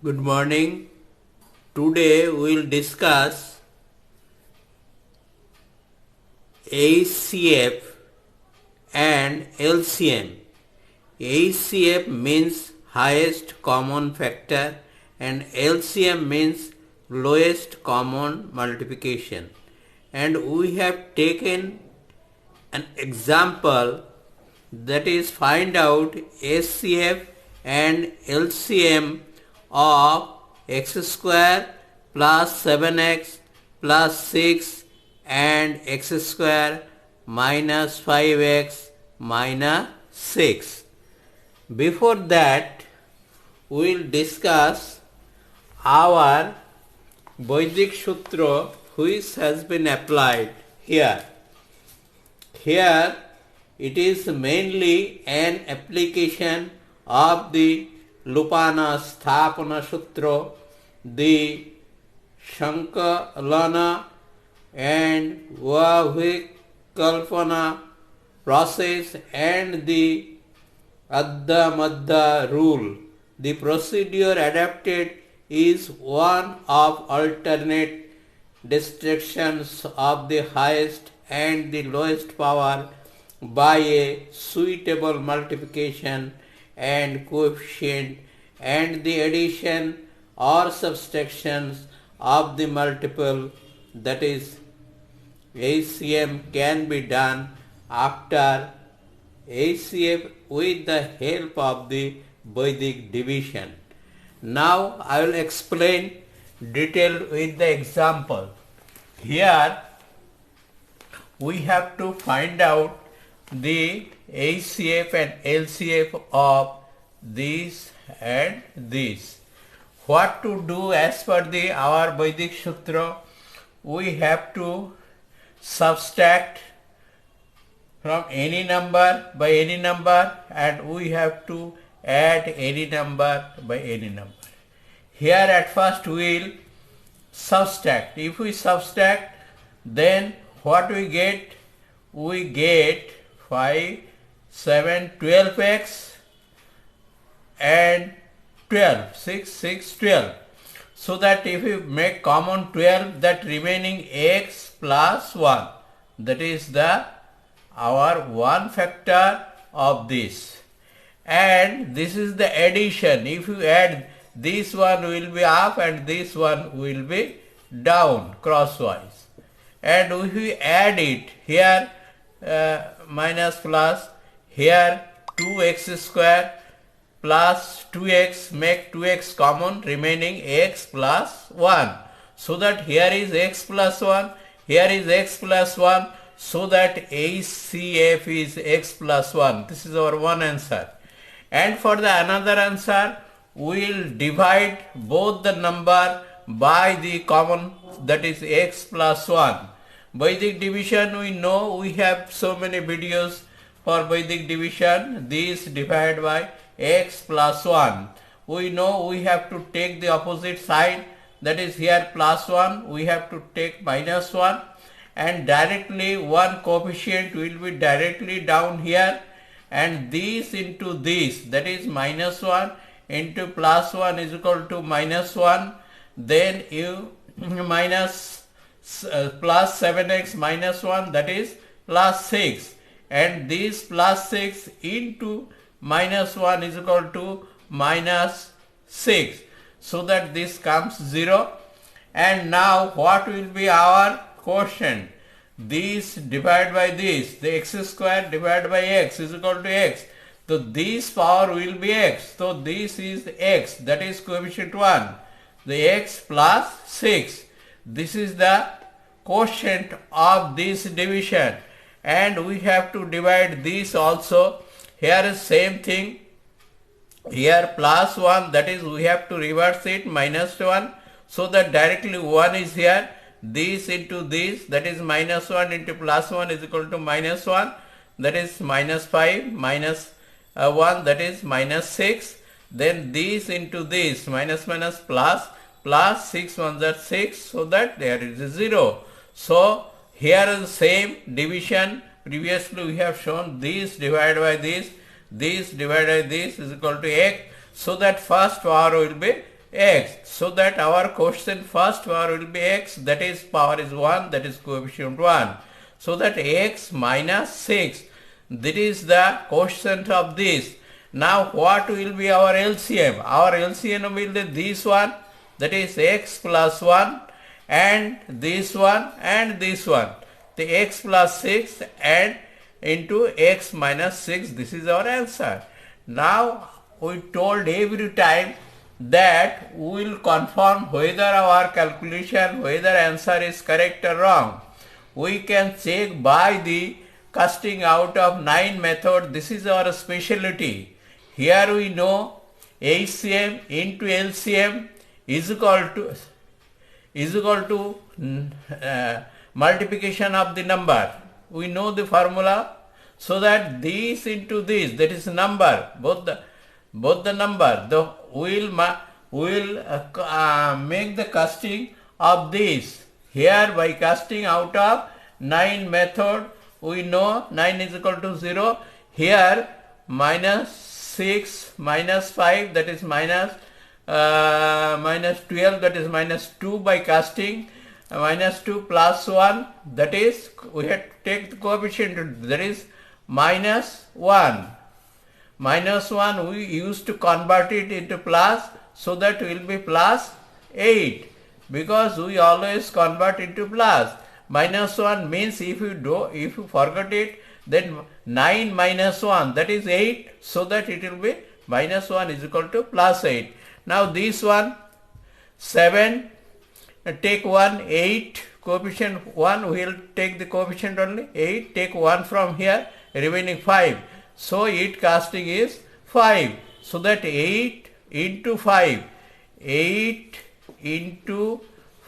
Good morning. Today we will discuss HCF and LCM. HCF means highest common factor and LCM means lowest common multiplication. And we have taken an example, that is find out HCF and LCM of x square plus 7x plus 6 and x square minus 5x minus 6. Before that, we will discuss our Vedic Sutra which has been applied here. Here it is mainly an application of the Lupana Sthapana Sutra, the Shankalana and Vavikalpana process and the Adda Madda rule. The procedure adapted is one of alternate distractions of the highest and the lowest power by a suitable multiplication and coefficient and the addition or subtractions of the multiple, that is HCM, can be done after HCF with the help of the Vedic division. Now I will explain detailed with the example. Here we have to find out the HCF and LCF of this and this. What to do as per our Vedic Sutra? We have to subtract from any number by any number and we have to add any number by any number. Here at first we will subtract. If we subtract, then what we get? We get 5, 7, 12x and 12, 6, 6, 12. So that if we make common 12, that remaining x plus 1, that is our one factor of this. And this is the addition. If you add, this one will be up and this one will be down crosswise. And if we add it, here minus plus, here 2x square plus 2x, make 2x common, remaining x plus 1. So that here is x plus 1, here is x plus 1, so that HCF is x plus 1. This is our one answer. And for the another answer, we will divide both the number by the common, that is x plus 1. Vedic division, we know we have so many videos for Vedic division. This divided by x plus 1. We know we have to take the opposite side, that is here plus 1, we have to take minus 1 and directly one coefficient will be directly down here and this into this, that is minus 1 into plus 1 is equal to minus 1. Then you minus plus 7x minus 1, that is plus 6, and this plus 6 into minus 1 is equal to minus 6, so that this comes 0. And now what will be our quotient? This divided by this, the x square divided by x is equal to x. So this power will be x. So this is x, that is coefficient 1, the x plus 6. This is the quotient of this division, and we have to divide this also. Here is same thing, here plus 1, that is we have to reverse it, minus 1, so that directly 1 is here. This into this, that is minus 1 into plus 1 is equal to minus 1, that is minus 5, minus 1, that is minus 6. Then this into this, minus minus plus, plus 6 ones are 6, so that there is a 0. So here is the same division. Previously we have shown this divided by this divided by this is equal to x. So that first power will be x, so that our quotient first power will be x, that is power is 1, that is coefficient 1. So that x minus 6, that is the quotient of this. Now what will be our LCM? Our LCM will be this one, that is x plus 1, and this one and this one. The x plus 6 and into x minus 6, this is our answer. Now we told every time that we will confirm whether our calculation, whether answer is correct or wrong. We can check by the casting out of 9 method. This is our specialty. Here we know HCM into LCM is equal to multiplication of the number. We know the formula, so that this into this, that is number, both the number, we will make the casting of this. Here by casting out of 9 method, we know 9 is equal to 0. Here minus 6 minus 5, that is minus 12, that is minus 2 by casting, minus 2 plus 1, that is we have to take the coefficient, that is minus 1. Minus 1 we used to convert it into plus, so that will be plus 8, because we always convert into plus. Minus 1 means if you forget it, then 9 minus 1, that is 8, so that it will be minus 1 is equal to plus 8. Now this one 7, take 1, 8, coefficient 1, we will take the coefficient only 8, take 1 from here, remaining 5. So it casting is 5. So that 8 into 5, 8 into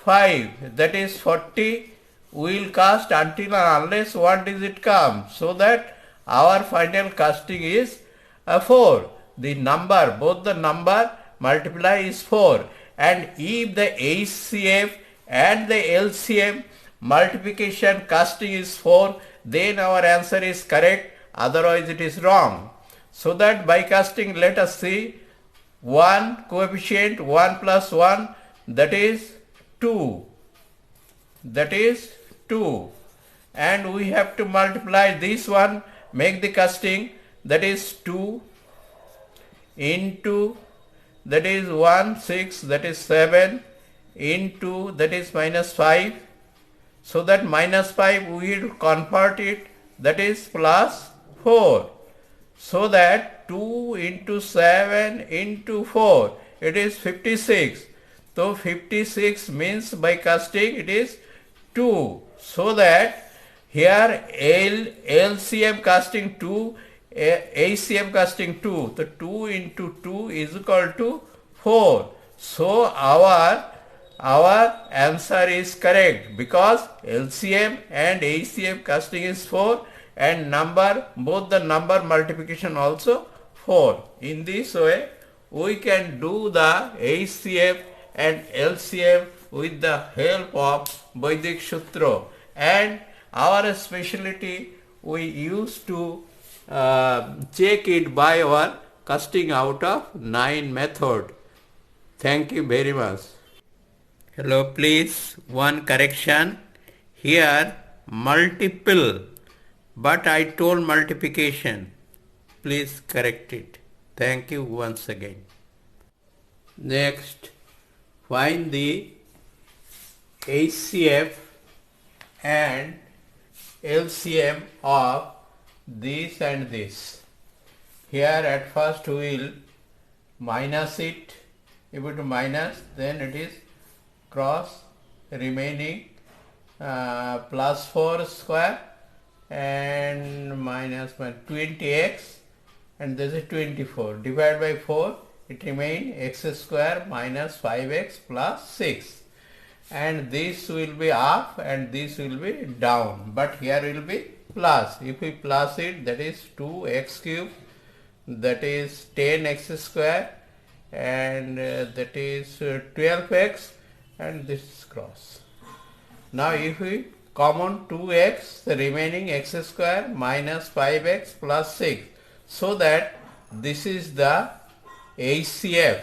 5, that is 40. We will cast until and unless one digit comes, so that our final casting is 4. The number, both the number multiply is 4. And if the HCF and the LCM multiplication casting is 4, then our answer is correct, otherwise it is wrong. So that by casting, let us see 1 coefficient, 1 plus 1, that is 2. That is 2. And we have to multiply this one, make the casting, that is 2 into, that is 1, 6, that is 7, into, that is minus 5. So that minus 5 we will convert it, that is plus 4. So that 2 into 7 into 4, it is 56. So 56 means by casting it is 2. So that here LCM casting 2, HCM casting 2. The 2 into 2 is equal to 4. So our answer is correct, because LCM and HCM casting is 4, and number, both the number multiplication also 4. In this way we can do the HCF and LCM with the help of Vedic Sutra. And our specialty, we used to check it by our casting out of 9 method. Thank you very much. Hello, please, one correction. Here multiple, but I told multiplication. Please correct it. Thank you once again. Next, find the HCF and LCM of this and this. Here at first we will minus it. If it minus, then it is cross, remaining plus 4 square and minus 20x, and this is 24. Divided by 4, it remains x square minus 5x plus 6. And this will be up and this will be down, but here will be plus. If we plus it, that is 2x cube, that is 10x square, and that is 12x, and this is cross. Now if we common 2x, the remaining x square minus 5x plus 6, so that this is the HCF,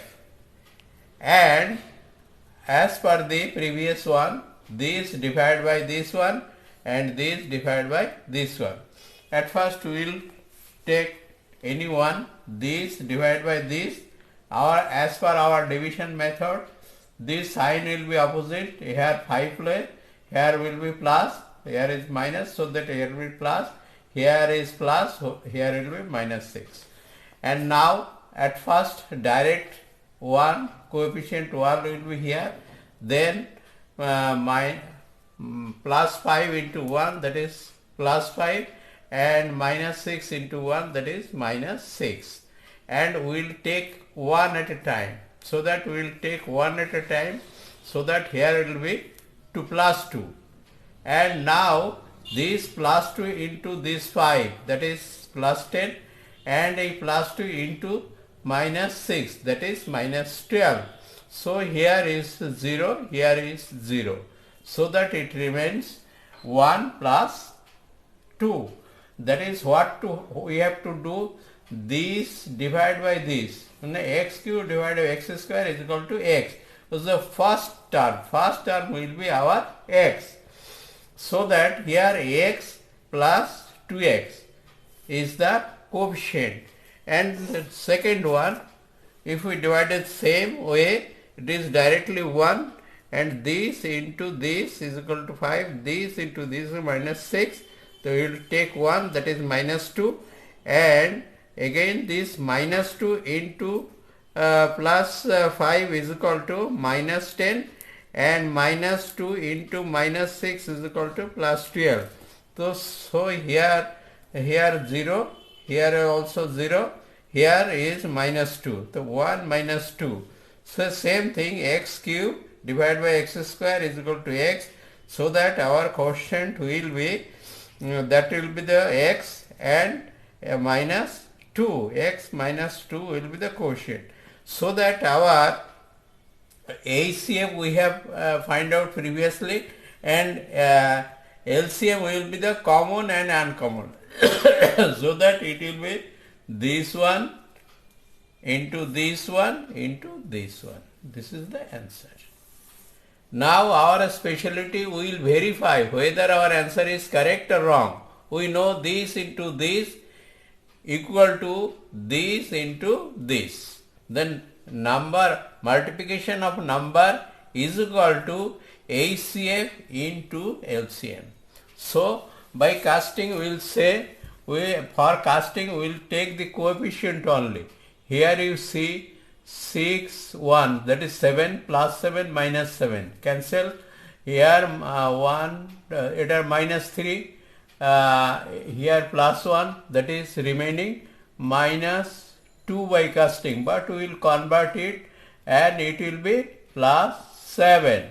and as per the previous one, this divided by this one and this divided by this one. At first we will take any one, this divided by this. As per our division method, this sign will be opposite. Here 5 place, here will be plus, here is minus, so that here will be plus, here is plus, so here will be minus 6. And now at first direct 1, coefficient 1 will be here, then plus 5 into 1, that is plus 5, and minus 6 into 1, that is minus 6. And we will take 1 at a time, so that we will take 1 at a time, so that here it will be 2 plus 2. And now this plus 2 into this 5, that is plus 10, and a plus 2 into minus 6, that is minus 12. So here is 0, here is 0, so that it remains 1 plus 2. That is what we have to do. This divided by this, x cube divided by x square is equal to x. So the first term will be our x. So that here x plus 2x is the coefficient. And the second one, if we divide it same way, it is directly 1, and this into this is equal to 5, this into this is minus 6. So we will take 1, that is minus 2, and again this minus 2 into plus 5 is equal to minus 10, and minus 2 into minus 6 is equal to plus 12. So here 0, here also 0, here is minus 2. So 1 minus 2. So same thing, x cube divided by x square is equal to x, so that our quotient will be, that will be the x, and minus 2, x minus 2 will be the quotient. So that our ACM we have find out previously, and LCM will be the common and uncommon. So that it will be this one into this one into this one. This is the answer. Now our specialty, we will verify whether our answer is correct or wrong. We know this into this equal to this into this. Then multiplication of number is equal to ACF into LCM. So by casting we will say, for casting we will take the coefficient only. Here you see 6, 1, that is 7 plus 7 minus 7. Cancel. Here 1, it are minus 3. Here plus 1, that is remaining minus 2 by casting, but we will convert it and it will be plus 7,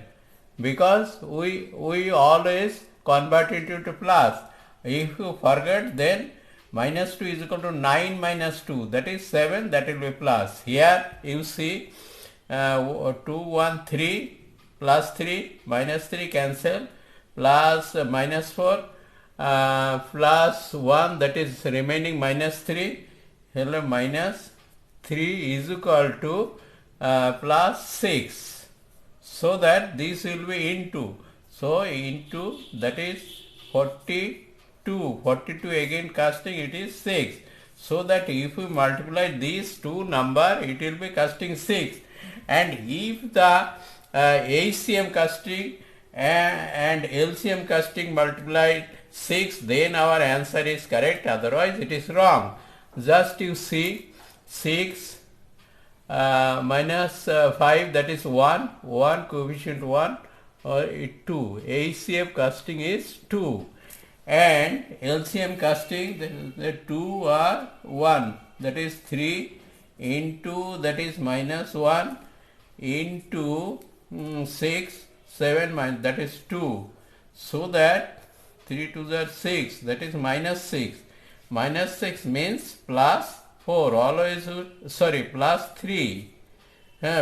because we always convert it into plus. If you forget, then minus 2 is equal to 9 minus 2, that is 7, that will be plus. Here you see 2, 1, 3, plus 3, minus 3 cancel, plus minus 4, plus 1, that is remaining minus 3, here minus 3 is equal to plus 6. So that this will be into. So into, that is 42 again casting, it is 6. So that if we multiply these two number, it will be casting 6. And if the ACM casting and LCM casting multiply 6, then our answer is correct, otherwise it is wrong. Just you see 6 minus 5, that is 1 coefficient 1, or 2. ACM casting is 2. And LCM casting, the 2 are 1, that is 3 into, that is minus 1 into 6, 7 minus, that is 2. So that 3 to the 6, that is minus 6. Minus 6 means plus 4, always, sorry, plus 3.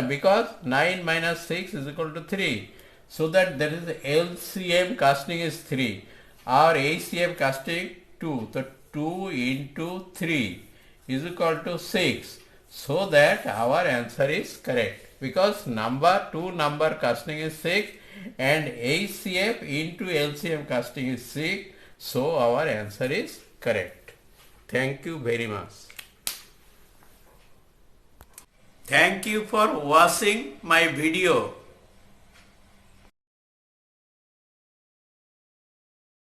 Because 9 minus 6 is equal to 3. So that there is LCM casting is 3. Our ACM casting 2. So 2 into 3 is equal to 6. So that our answer is correct. Because two number casting is 6 and HCF into LCM casting is 6. So our answer is correct. Thank you very much. Thank you for watching my video.